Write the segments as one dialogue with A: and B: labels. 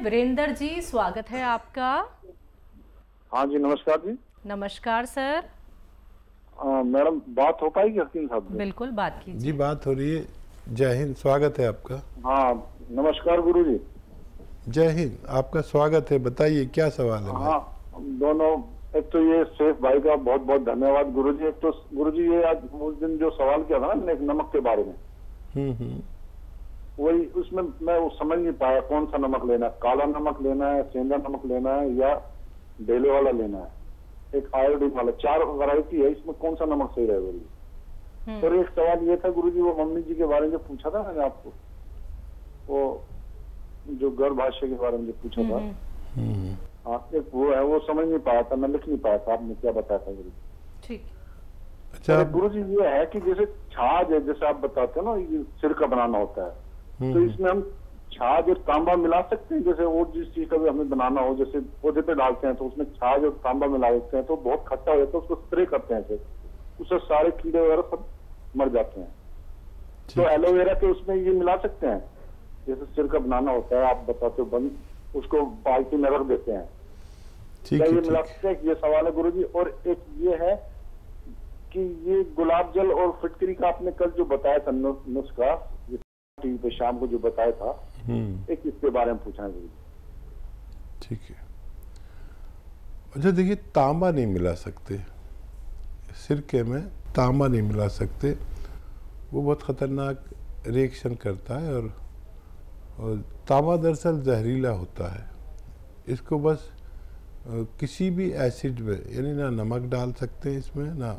A: वीरेंद्र जी, स्वागत है आपका।
B: हाँ जी, नमस्कार जी।
A: नमस्कार सर।
B: मैडम, बात हो पाएगी हकीम साहब से?
A: बिल्कुल, बात कीजिए
C: जी, बात हो रही है। जय हिंद, स्वागत है आपका।
B: हाँ, नमस्कार गुरु जी।
C: जय हिंद, आपका स्वागत है। बताइए क्या सवाल है भाई?
B: हाँ, दोनों। एक तो ये सेफ भाई का बहुत बहुत धन्यवाद गुरु जी। एक तो गुरु जी, ये आज उस दिन जो सवाल किया था ना नमक के बारे में, वही उसमें मैं वो समझ नहीं पाया कौन सा नमक लेना है। काला नमक लेना है, सेंधा नमक लेना है, या डेले वाला लेना है, एक आयोडीन वाला। 4 वैरायटी है, इसमें कौन सा नमक सही रहेगा? और एक सवाल ये था गुरु जी, वो मम्मी जी के बारे में जो पूछा था मैंने आपको, वो जो गर्भ भाष्य के बारे में जो पूछा था, हाँ, एक वो है, वो समझ नहीं पाया था, मैं लिख नहीं पाया था। आपने क्या बताया था गुरु जी? ठीक। अच्छा गुरु जी, ये है कि जैसे छाछ है, जैसे आप बताते हैं ना, ये सिर का बनाना होता है, तो इसमें हम छाछ और तांबा मिला सकते हैं? जैसे और जिस चीज का भी हमें बनाना हो, जैसे पौधे पे डालते हैं तो उसमें छाछ और तांबा मिला देते हैं तो बहुत खट्टा हो जाता है, उसको स्प्रे करते हैं, उससे सारे कीड़े वगैरह सब मर जाते हैं। तो एलोवेरा के उसमें ये मिला सकते हैं? जैसे सिर का बनाना होता है, आप बताते हो, बंद उसको बाल्टी में रख देते हैं, क्या ये मिला सकते हैं? ये सवाल है गुरु जी। और एक ये है कि ये गुलाब जल और फिटकरी का आपने कल जो बताया था नुस्खा, टीवी पे शाम को जो बताया था, एक इसके बारे में पूछा है गुरु जी।
C: ठीक है। अच्छा देखिए, तांबा नहीं मिला सकते सिरके में, तांबा नहीं मिला सकते, वो बहुत खतरनाक रिएक्शन करता है। और तांबा दरअसल जहरीला होता है। इसको बस किसी भी एसिड में, यानी ना नमक डाल सकते हैं इसमें, ना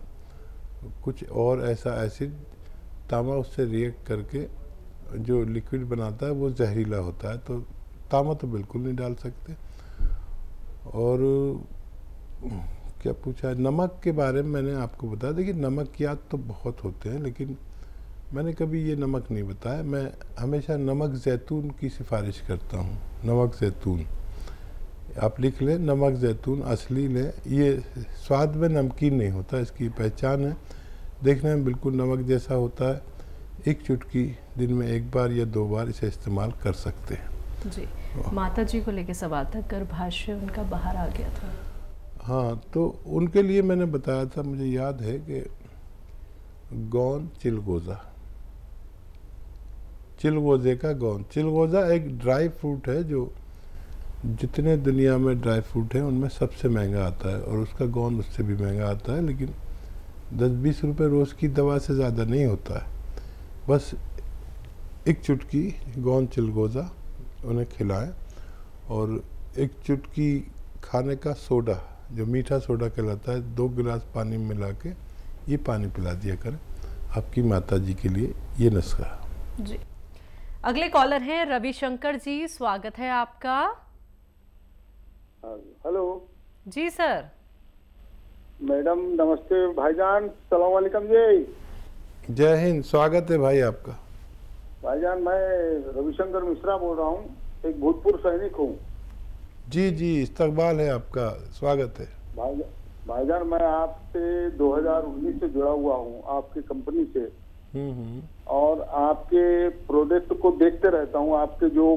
C: कुछ और ऐसा एसिड, तांबा उससे रिएक्ट करके जो लिक्विड बनाता है वो जहरीला होता है, तो तांबा तो बिल्कुल नहीं डाल सकते। और क्या पूछा है नमक के बारे में, मैंने आपको बताया। देखिए, नमक याद तो बहुत होते हैं, लेकिन मैंने कभी ये नमक नहीं बताया। मैं हमेशा नमक जैतून की सिफारिश करता हूँ। नमक जैतून आप लिख लें, नमक जैतून असली लें। ये स्वाद में नमकीन नहीं होता, इसकी पहचान है, देखने में बिल्कुल नमक जैसा होता है। एक चुटकी दिन में 1 बार या 2 बार इसे इस्तेमाल कर सकते हैं।
A: जी, माता जी को लेके सवाल था, गर्भाशय उनका बाहर आ गया था।
C: हाँ, तो उनके लिए मैंने बताया था, मुझे याद है कि गौन चिलगोज़ा, चिलगोज़े का गौन। चिलगोज़ा एक ड्राई फ्रूट है जो जितने दुनिया में ड्राई फ्रूट हैं उनमें सबसे महंगा आता है, और उसका गौन उससे भी महंगा आता है। लेकिन 10-20 रुपये रोज़ की दवा से ज़्यादा नहीं होता है। बस एक चुटकी गौन चिलगोज़ा उन्हें खिलाएं, और एक चुटकी खाने का सोडा, जो मीठा सोडा कहलाता है, 2 गिलास पानी में मिला के ये पानी पिला दिया करें आपकी माता जी के लिए। ये नुस्खा
A: जी। अगले कॉलर हैं रविशंकर जी, स्वागत है आपका।
B: हेलो
A: जी सर।
B: मैडम नमस्ते। भाईजान सलाम वालेकुम जी।
C: जय हिंद, स्वागत है भाई आपका।
B: भाईजान, मैं रविशंकर मिश्रा बोल रहा हूँ, एक भूतपूर्व सैनिक हूँ।
C: जी जी, इस्तकबाल है आपका, स्वागत है।
B: भाईजान, मैं आपसे 2019 से जुड़ा हुआ हूँ, आपकी कंपनी से। और आपके प्रोडक्ट को देखते रहता हूँ, आपके जो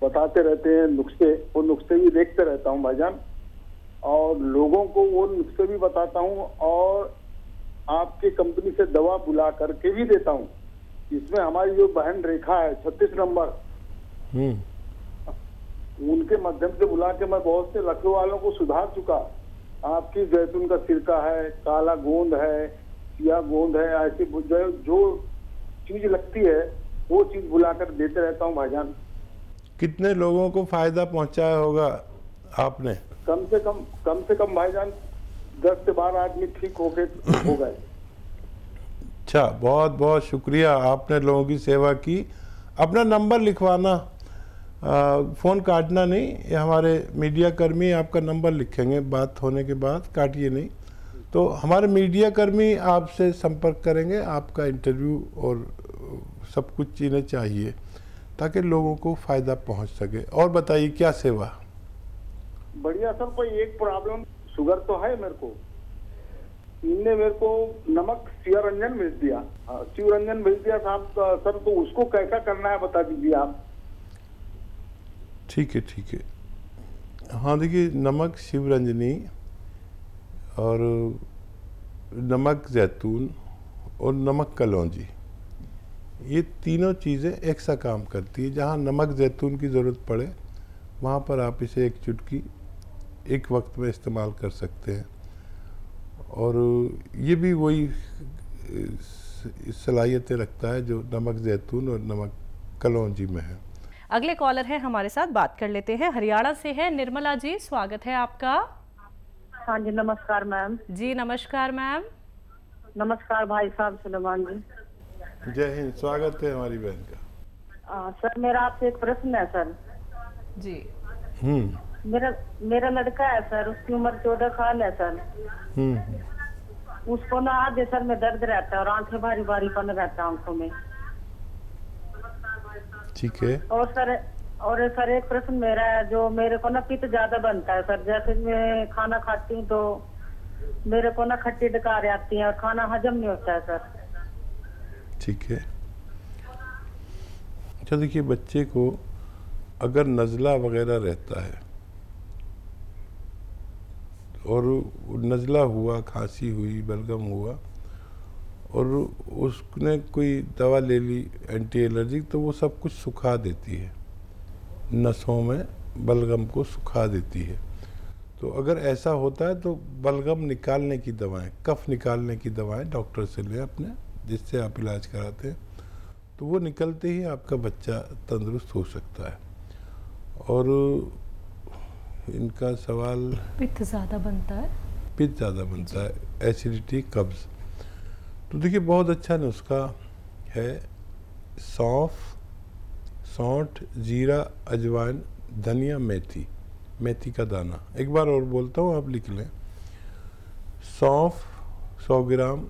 B: बताते रहते हैं नुस्खे, वो नुस्खे भी देखते रहता हूँ भाईजान, और लोगों को वो नुस्खे भी बताता हूँ, और आपकी कंपनी से दवा बुला करके भी देता हूँ। इसमें हमारी जो बहन रेखा है 36 नंबर, उनके माध्यम से बुला के मैं बहुत से लखनऊ वालों को सुधार चुका। आपकी जैतून का सिरका है, काला गोंद है, सिया गोंद है, ऐसी जो चीज लगती है वो चीज बुलाकर देते रहता हूँ भाईजान।
C: कितने लोगों को फायदा पहुंचाया होगा आपने?
B: कम से कम भाईजान 10 से 12 आदमी ठीक हो गए।
C: अच्छा, बहुत बहुत शुक्रिया, आपने लोगों की सेवा की। अपना नंबर लिखवाना, फ़ोन काटना नहीं, ये हमारे मीडिया कर्मी आपका नंबर लिखेंगे बात होने के बाद, काटिए नहीं। तो हमारे मीडिया कर्मी आपसे संपर्क करेंगे, आपका इंटरव्यू और सब कुछ चीज़ें चाहिए ताकि लोगों को फ़ायदा पहुंच सके। और बताइए क्या सेवा?
B: बढ़िया सर। कोई एक प्रॉब्लम, शुगर तो है मेरे को, इनने मेरे को नमक शिवरंजन भेज दिया। शिवरंजन भेज दिया साहब सर, तो उसको कैसा करना है बता दीजिए आप।
C: ठीक है, ठीक है। हाँ देखिए, नमक शिवरंजनी और नमक जैतून और नमक कलौंजी, ये तीनों चीज़ें एक सा काम करती है। जहाँ नमक जैतून की ज़रूरत पड़े वहाँ पर आप इसे एक चुटकी एक वक्त में इस्तेमाल कर सकते हैं। और ये भी वही सलाहियतें रखता है जो नमक जैतून और नमक कलौंजी में है।
A: अगले कॉलर हैं हमारे साथ, बात कर लेते हैं। हरियाणा से है निर्मला जी, स्वागत है आपका।
D: हाँ जी, नमस्कार मैम।
A: जी नमस्कार मैम।
D: नमस्कार भाई साहब सुलेमान जी।
C: जय हिंद, स्वागत है हमारी बहन का।
D: सर मेरा आपसे एक प्रश्न है सर।
A: जी।
D: मेरा लड़का है सर, उसकी उम्र 14 साल है सर। उसको ना आधे सर में दर्द रहता है और आंखें भारी भारीपन रहता है आंखों में।
C: ठीक है।
D: और सर एक प्रश्न मेरा है, जो मेरे को ना पित्त ज्यादा बनता है सर। जैसे मैं खाना खाती हूँ तो मेरे को ना खट्टी डकार आती है और खाना हजम नहीं होता है सर।
C: ठीक है। अच्छा देखिए, बच्चे को अगर नज़ला वगैरह रहता है और नज़ला हुआ, खांसी हुई, बलगम हुआ और उसने कोई दवा ले ली एंटी एलर्जिक, तो वो सब कुछ सुखा देती है, नसों में बलगम को सुखा देती है। तो अगर ऐसा होता है तो बलगम निकालने की दवाएं, कफ निकालने की दवाएं डॉक्टर से लें अपने, जिससे आप इलाज कराते हैं, तो वो निकलते ही आपका बच्चा तंदुरुस्त हो सकता है। और इनका सवाल,
A: पित्त ज़्यादा बनता है,
C: पित्त ज़्यादा बनता है, एसिडिटी, कब्ज़, तो देखिए बहुत अच्छा नुस्खा है। सौंठ, जीरा, अजवाइन, धनिया, मेथी का दाना। एक बार और बोलता हूँ, आप लिख लें। सौंफ 100 ग्राम,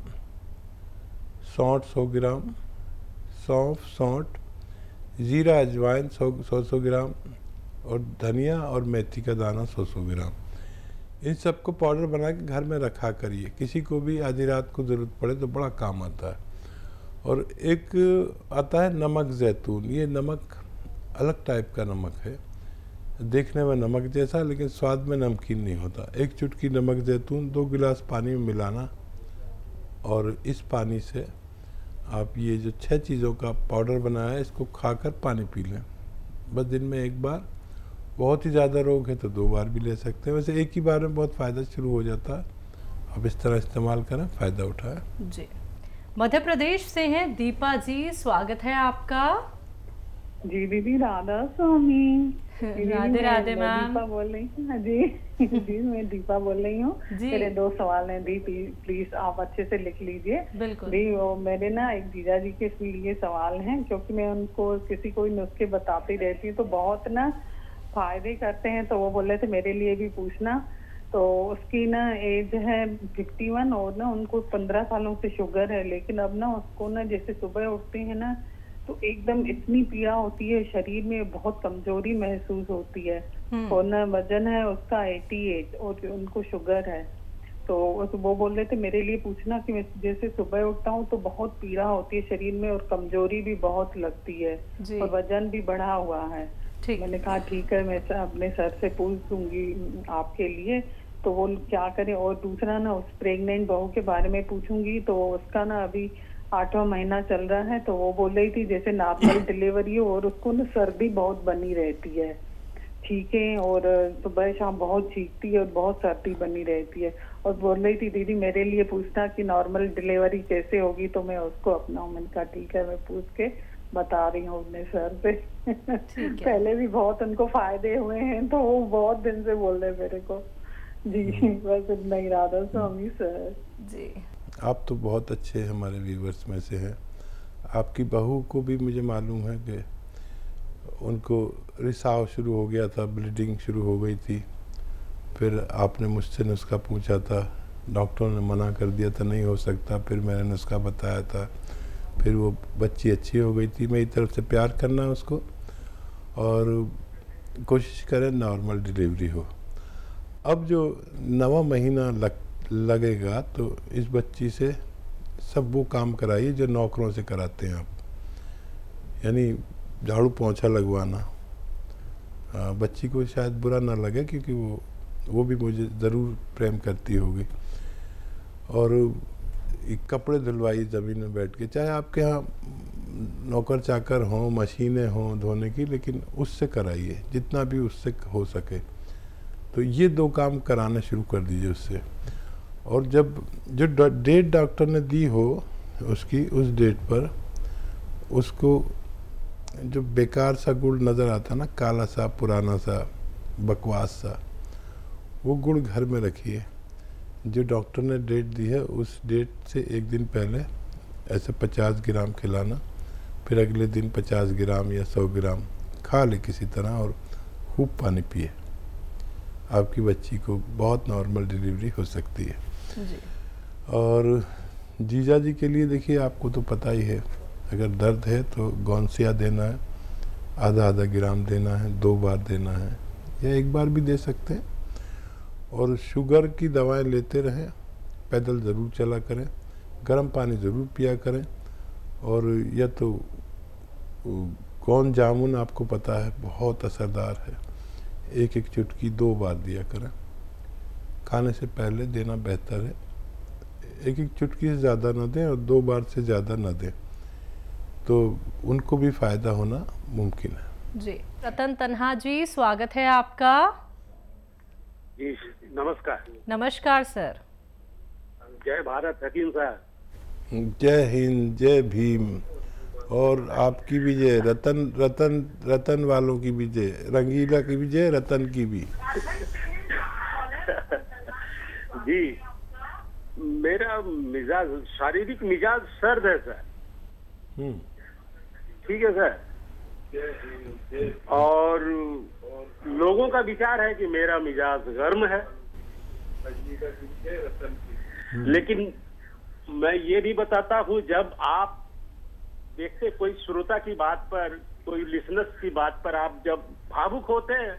C: सौंठ 100 ग्राम, सौंठ, जीरा अजवाइन 100 ग्राम और धनिया और मेथी का दाना 100 ग्राम। इन सबको पाउडर बना के घर में रखा करिए। किसी को भी आधी रात को ज़रूरत पड़े तो बड़ा काम आता है। और एक आता है नमक जैतून। ये नमक अलग टाइप का नमक है, देखने में नमक जैसा, लेकिन स्वाद में नमकीन नहीं होता। एक चुटकी नमक जैतून 2 गिलास पानी में मिलाना और इस पानी से आप ये जो 6 चीज़ों का पाउडर बनाया है, इसको खाकर पानी पी लें, बस दिन में एक बार। बहुत ही ज़्यादा रोग है तो 2 बार भी ले सकते हैं। वैसे एक ही बार में बहुत फ़ायदा शुरू हो जाता है। आप इस तरह इस्तेमाल करें, फ़ायदा उठाएं।
A: जी। मध्य प्रदेश से हैं दीपा जी, स्वागत है आपका।
E: जी दीदी, राधा स्वामी।
A: राधे राधे मैम।
E: दीपा बोल रही हूँ जी। जी मैं दीपा बोल रही हूँ। मेरे 2 सवाल हैं दी, प्लीज आप अच्छे से लिख लीजिए।
A: बिल्कुल
E: दी। वो मेरे ना एक जीजा जी के लिए सवाल हैं, क्योंकि मैं उनको किसी को नुस्खे बताती रहती हूँ तो बहुत ना फायदे करते हैं, तो वो बोल रहे थे मेरे लिए भी पूछना। तो उसकी ना एज है 51 और ना उनको 15 सालों से शुगर है, लेकिन अब ना उसको ना जैसे सुबह उठते हैं ना तो एकदम इतनी पीड़ा होती है, शरीर में बहुत कमजोरी महसूस होती है। और ना वजन है उसका 88 और उनको शुगर है। तो वो बोल रहे थे मेरे लिए पूछना कि मैं जैसे सुबह उठता हूँ तो बहुत पीड़ा होती है शरीर में और कमजोरी भी बहुत लगती है और वजन भी बढ़ा हुआ है। मैंने कहा ठीक है, मैं अपने सर से पूछ दूंगी आपके लिए, तो वो क्या करें। और दूसरा ना उस प्रेग्नेंट बहू के बारे में पूछूंगी, तो उसका ना अभी 8वां महीना चल रहा है, तो वो बोल रही थी जैसे नॉर्मल डिलीवरी हो और उसको ना सर्दी बहुत बनी रहती है, ठीक है, और सुबह शाम बहुत चीखती है और बहुत सर्दी बनी रहती है। और बोल रही थी दीदी मेरे लिए पूछना कि नॉर्मल डिलीवरी कैसे होगी, तो मैं उसको अपनाऊं। मैंने कहा ठीक है, मैं पूछ के बता रही हूँ अपने सर से। पहले भी बहुत उनको फायदे हुए हैं, तो वो बहुत दिन से बोल रहे मेरे को। जी बस इतना ही, राधा स्वामी सर
A: जी।
C: आप तो बहुत अच्छे हमारे व्यूवर्स में से हैं। आपकी बहू को भी मुझे मालूम है कि उनको रिसाव शुरू हो गया था, ब्लीडिंग शुरू हो गई थी। फिर आपने मुझसे नुस्खा पूछा था, डॉक्टरों ने मना कर दिया था नहीं हो सकता, फिर मैंने नुस्खा बताया था, फिर वो बच्ची अच्छी हो गई थी। मेरी तरफ से प्यार करना उसको और कोशिश करें नॉर्मल डिलीवरी हो। अब जो 9वां महीना लगेगा तो इस बच्ची से सब वो काम कराइए जो नौकरों से कराते हैं आप, यानी झाड़ू पोंछा लगवाना, बच्ची को शायद बुरा ना लगे, क्योंकि वो भी मुझे ज़रूर प्रेम करती होगी। और एक कपड़े धुलवाइए ज़मीन में बैठ के, चाहे आपके यहाँ नौकर चाकर हों, मशीनें हों धोने की, लेकिन उससे कराइए जितना भी उससे हो सके। तो ये 2 काम कराना शुरू कर दीजिए उससे। और जब जो डेट डॉक्टर ने दी हो उसकी, उस डेट पर उसको जो बेकार सा गुड़ नज़र आता ना, काला सा पुराना सा बकवास सा, वो गुड़ घर में रखिए। जो डॉक्टर ने डेट दी है उस डेट से 1 दिन पहले ऐसे 50 ग्राम खिलाना, फिर अगले दिन 50 ग्राम या 100 ग्राम खा ले किसी तरह, और खूब पानी पिए। आपकी बच्ची को बहुत नॉर्मल डिलीवरी हो सकती है
A: जी।
C: और जीजा जी के लिए देखिए, आपको तो पता ही है, अगर दर्द है तो गौनसिया देना है, आधा ग्राम देना है, 2 बार देना है या 1 बार भी दे सकते हैं। और शुगर की दवाएं लेते रहें, पैदल ज़रूर चला करें, गर्म पानी ज़रूर पिया करें। और या तो गोंद जामुन आपको पता है बहुत असरदार है, 1 चुटकी 2 बार दिया करें, खाने से पहले देना बेहतर है। 1 चुटकी से ज़्यादा ना दें और 2 बार से ज़्यादा ना दें, तो उनको भी फ़ायदा होना मुमकिन है।
A: जी। रतन तन्हा जी, स्वागत है आपका।
F: जी नमस्कार।
A: नमस्कार सर।
F: जय भारत हकीम साहब।
C: जय हिंद, जय भीम। और आपकी भी जय, रतन वालों की भी जय, रंगीला की भी जय, रतन की भी।
F: जी, मेरा मिजाज, शारीरिक मिजाज सर्द है सर। ठीक है सर। और लोगों का विचार है कि मेरा मिजाज गर्म है, लेकिन मैं ये भी बताता हूँ, जब आप देखते कोई श्रोता की बात पर, कोई लिसनर्स की बात पर आप जब भावुक होते हैं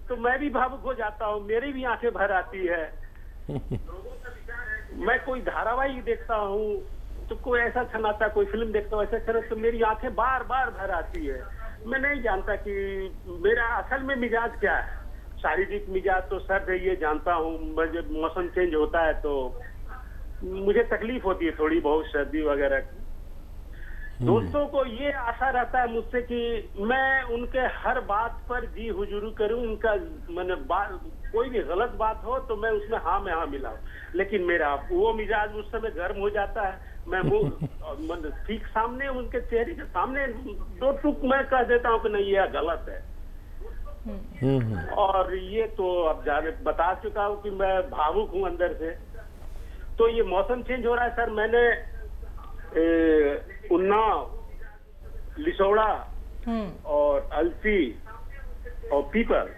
F: तो मैं भी भावुक हो जाता हूँ, मेरी भी आंखें भर आती है। मैं कोई धारावाहिक देखता हूँ तो कोई ऐसा छनाता, कोई फिल्म देखता हूँ ऐसा छना, तो मेरी आंखें बार बार भर आती है। मैं नहीं जानता कि मेरा असल में मिजाज क्या है। शारीरिक मिजाज तो सर्द है, ये जानता हूँ। जब मौसम चेंज होता है तो मुझे तकलीफ होती है थोड़ी बहुत, सर्दी वगैरह की। दोस्तों को ये आशा रहता है मुझसे कि मैं उनके हर बात पर जी हुजूरी करूं, उनका मैंने कोई भी गलत बात हो तो मैं उसमें हाँ में हाँ मिलाऊं। लेकिन मेरा वो मिजाज उस समय गर्म हो जाता है। मैं मुंह ठीक सामने, उनके चेहरे के सामने 2 टुक मैं कह देता हूँ कि नहीं ये गलत है। और ये तो अब जाने बता चुका हूँ कि मैं भावुक हूँ अंदर से। तो ये मौसम चेंज हो रहा है सर। मैंने उन्नाव, लिसोड़ा और अलसी और पीपल,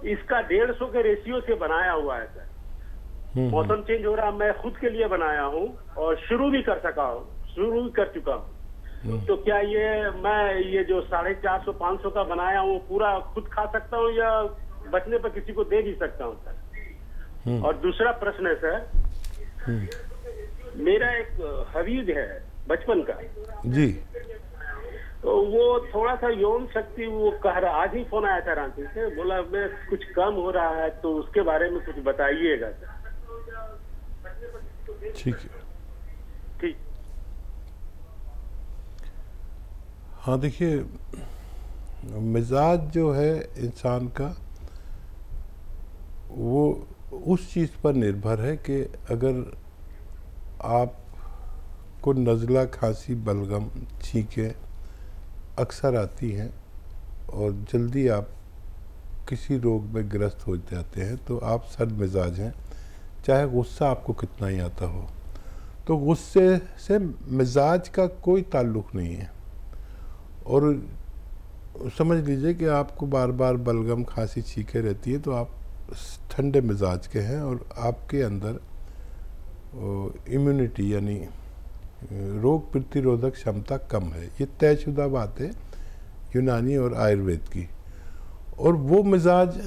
F: इसका 150 के रेशियो से बनाया हुआ है सर। मौसम चेंज हो रहा, मैं खुद के लिए बनाया हूँ और शुरू भी कर चुका हूँ। तो क्या मैं ये जो 450-500 का बनाया हूँ पूरा खुद खा सकता हूँ या बचने पर किसी को दे भी सकता हूँ सर? और दूसरा प्रश्न है सर, मेरा एक हवीज है बचपन का
C: जी,
F: तो वो थोड़ा सा यौन शक्ति वो कह रहा, आज ही फोन आया था रांची से, बोला मैं कुछ कम हो रहा है, तो उसके बारे में कुछ बताइएगा सर।
C: ठीक है।
F: ठीक।
C: हाँ देखिए, मिजाज जो है इंसान का वो उस चीज़ पर निर्भर है कि अगर आपको नज़ला, खांसी, बलगम, छींकें अक्सर आती हैं और जल्दी आप किसी रोग में ग्रस्त हो जाते हैं तो आप सर्द मिजाज हैं, चाहे गुस्सा आपको कितना ही आता हो। तो गुस्से से मिजाज का कोई ताल्लुक़ नहीं है। और समझ लीजिए कि आपको बार बार बलगम, खांसी, छींकें रहती है तो आप ठंडे मिजाज के हैं और आपके अंदर इम्यूनिटी यानी रोग प्रतिरोधक क्षमता कम है। ये तयशुदा बात है यूनानी और आयुर्वेद की। और वो मिजाज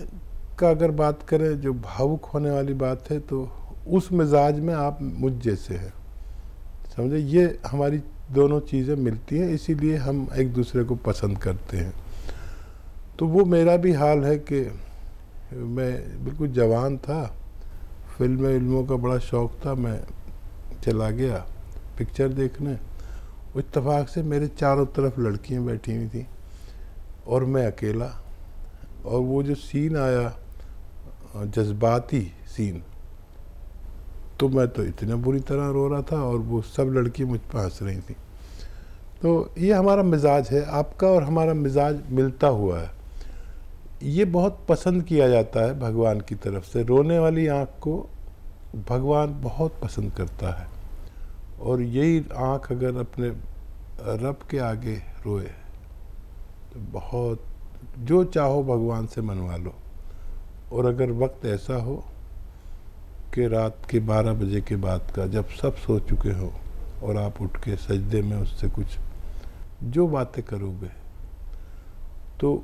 C: का अगर बात करें जो भावुक होने वाली बात है, तो उस मिजाज में आप मुझ जैसे हैं, समझे। ये हमारी दोनों चीज़ें मिलती हैं, इसीलिए हम एक दूसरे को पसंद करते हैं। तो वो मेरा भी हाल है कि मैं बिल्कुल जवान था, फिल्मों का बड़ा शौक़ था, मैं चला गया पिक्चर देखने। इत्तेफाक से मेरे चारों तरफ लड़कियां बैठी हुई थी और मैं अकेला, और वो जो सीन आया जज्बाती सीन, तो मैं तो इतना बुरी तरह रो रहा था और वो सब लड़कियां मुझ पर हंस रही थी। तो ये हमारा मिजाज है, आपका और हमारा मिजाज मिलता हुआ है। ये बहुत पसंद किया जाता है भगवान की तरफ से। रोने वाली आँख को भगवान बहुत पसंद करता है, और यही आँख अगर अपने रब के आगे रोए तो बहुत, जो चाहो भगवान से मनवा लो। और अगर वक्त ऐसा हो कि रात के 12 बजे के बाद का, जब सब सो चुके हो और आप उठ के सजदे में उससे कुछ जो बातें करोगे, तो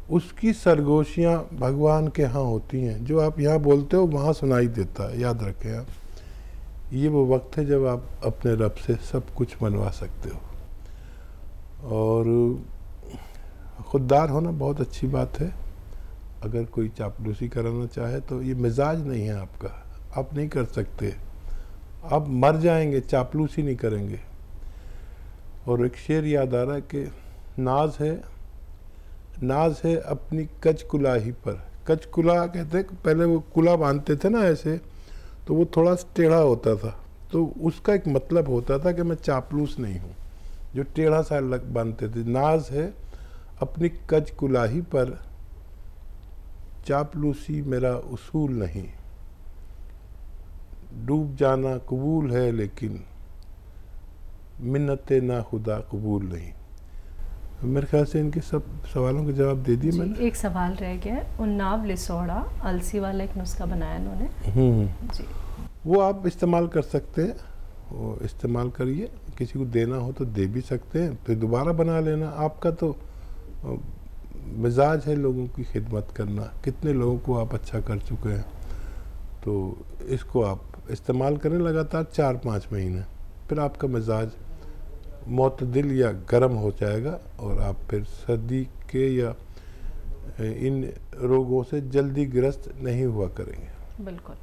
C: उसकी सरगोशियाँ भगवान के यहाँ होती हैं। जो आप यहाँ बोलते हो वहाँ सुनाई देता है। याद रखें आप, ये वो वक्त है जब आप अपने रब से सब कुछ मनवा सकते हो। और खुददार होना बहुत अच्छी बात है। अगर कोई चापलूसी कराना चाहे तो ये मिजाज नहीं है आपका, आप नहीं कर सकते, आप मर जाएंगे, चापलूसी नहीं करेंगे। और एक शेर याद आ रहा है कि नाज है अपनी कच कुलाही पर। कच कुला कहते हैं, पहले वो कुला बांधते थे ना ऐसे, तो वो थोड़ा टेढ़ा होता था, तो उसका एक मतलब होता था कि मैं चापलूस नहीं हूँ, जो टेढ़ा सा लग बांधते थे। नाज है अपनी कच कुलाही पर, चापलूसी मेरा उसूल नहीं। डूब जाना कबूल है लेकिन मिन्नते ना खुदा कबूल नहीं। मेरे ख्याल से इनके सब सवालों के जवाब दे दिए मैंने।
A: एक सवाल रह गया है, उन्नाव लिसोड़ा अलसी वाला एक नुस्खा बनाया इन्होंने जी,
C: वो आप इस्तेमाल कर सकते हैं, वो इस्तेमाल करिए। किसी को देना हो तो दे भी सकते हैं, फिर दोबारा बना लेना। आपका तो मिजाज है लोगों की खिदमत करना, कितने लोगों को आप अच्छा कर चुके हैं। तो इसको आप इस्तेमाल करें लगातार 4-5 महीने, फिर आपका मिजाज मोतदिल या गर्म हो जाएगा और आप फिर सर्दी के या इन रोगों से जल्दी ग्रस्त नहीं हुआ करेंगे।
A: बिल्कुल।